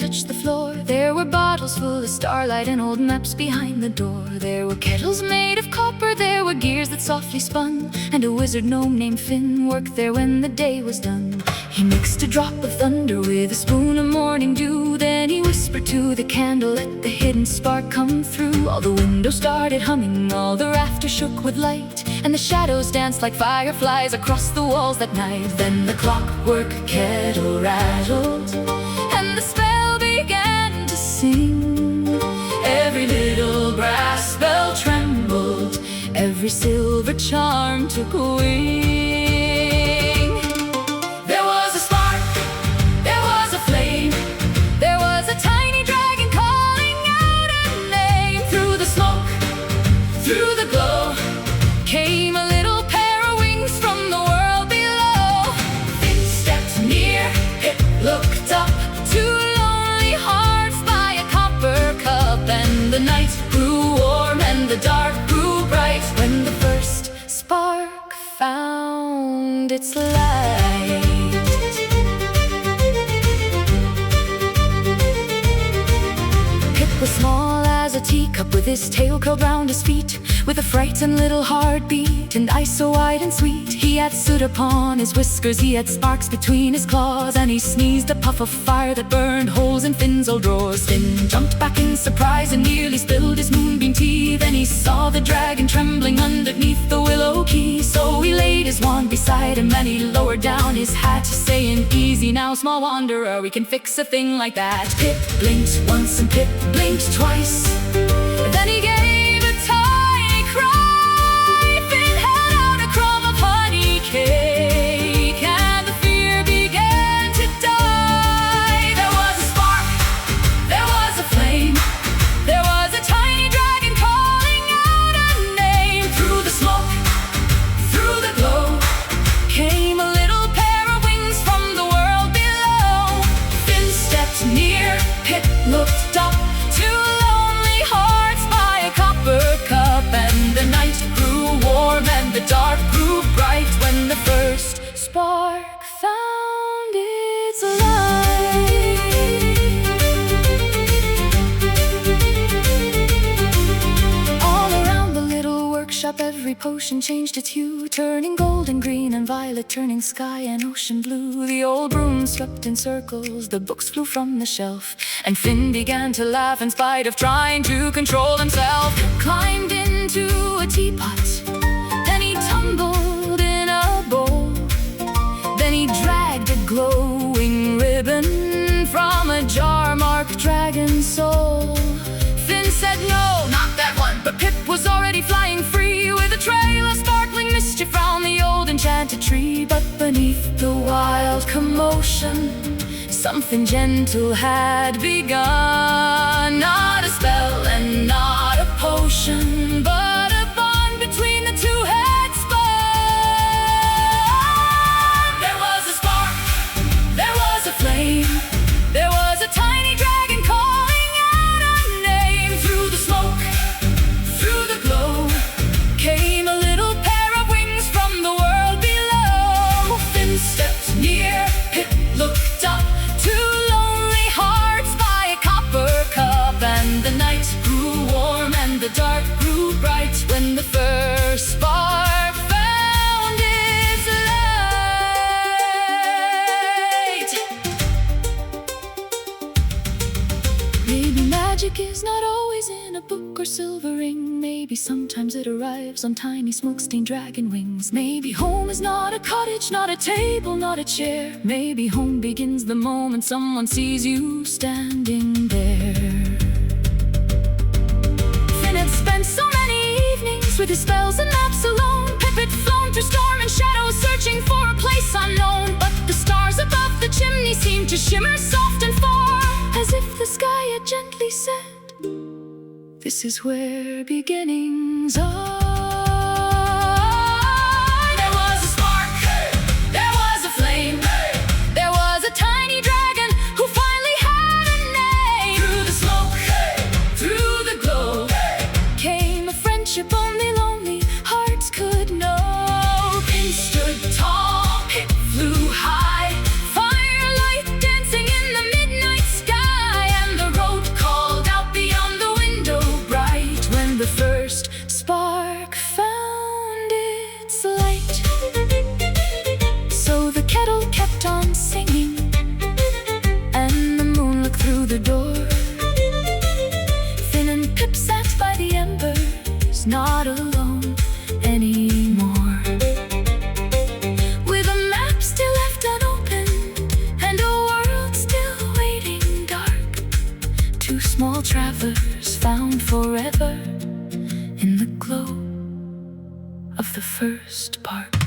touched the floor. There were bottles full of starlight and old maps behind the door. There were kettles made of copper, there were gears that softly spun, and a wizard gnome named Finn worked there when the day was done. He mixed a drop of thunder with a spoon of morning dew. Then he whispered to the candle, let the hidden spark come through. All the windows started humming, all the rafters shook with light, and the shadows danced like fireflies across the walls that night. Then the clockwork kettle rattled, and the spell began to sing. Every little brass bell trembled, every silver charm took wing. There was a spark, there was a flame, there was a tiny dragon calling out a name. Through the smoke, through the glow, came a little pair of wings from the world below. Finn stepped near, Pip looked up, two lonely hearts by a copper cup. And the night grew warm and the dark grew bright when the first spark found its light. Pip was small as a teacup, with his tail curled round his feet, with a frightened little heartbeat, and eyes so wide and sweet. He had soot upon his whiskers, he had sparks between his claws, and he sneezed a puff of fire that burned holes in Finn's old drawers. Finn jumped back in surprise and nearly spilled his moonbeam tea. Then he saw the dragon trembling underneath the willow key. So he laid his wand beside him and he lowered down his hat, saying, easy now, small wanderer, we can fix a thing like that. Pip blinked once and Pip blinked twice, then he gave a tiny cry. Finn held out a crumb of honey cake, and the fear began to die. There was a spark, there was a flame, there was a tiny dragon calling out a name. Through the smoke, through the glow, came a little pair of wings from the world below. Finn stepped near, Pip looked up, two lonely hearts by a copper cup. And the night grew warm and the dark grew bright when the first spark found its light. All around the little workshop, every potion changed its hue, turning golden green and violet, turning sky and ocean blue. The old broom swept in circles, the books flew from the shelf, and Finn began to laugh in spite of trying to control himself. Climbed into a teapot, then he tumbled in a bowl, then he dragged a glowing ribbon from a jar marked dragon soul. Finn said no, not that one, but Pip was already flying free, with a trail of sparkling mischief round the old enchanted tree. But beneath the wild commotion, something gentle had begun. Not a spell and not a potion, but a bond between the two had spun. There was a spark, there was a flame, there was a tiny dragon calling out a name. Through the smoke, through the glow, came a little pair of wings from the world below. Finn stepped near, Pip looked up, two lonely hearts by a copper cup. And the night grew warm and the dark grew bright when the first spark found its light. Maybe magic is not always in a book or silver ring. Maybe sometimes it arrives on tiny smoke-stained dragon wings. Maybe home is not a cottage, not a table, not a chair. Maybe home begins the moment someone sees you standing there. Finn had spent so many evenings with his spells and maps alone. Pip had flown through storm and shadows, searching for a place unknown. But the stars above the chimney seemed to shimmer soft and far, as if the sky had gently said, this is where beginnings are. There was a spark, there was a flame, there was a tiny dragon who finally had a name. Through the smoke, through the glow, came a friendship only lonely hearts could know. Finn stood tall, Pip flew high, firelight dancing in the midnight sky. whispers found forever in the glow of the first spark.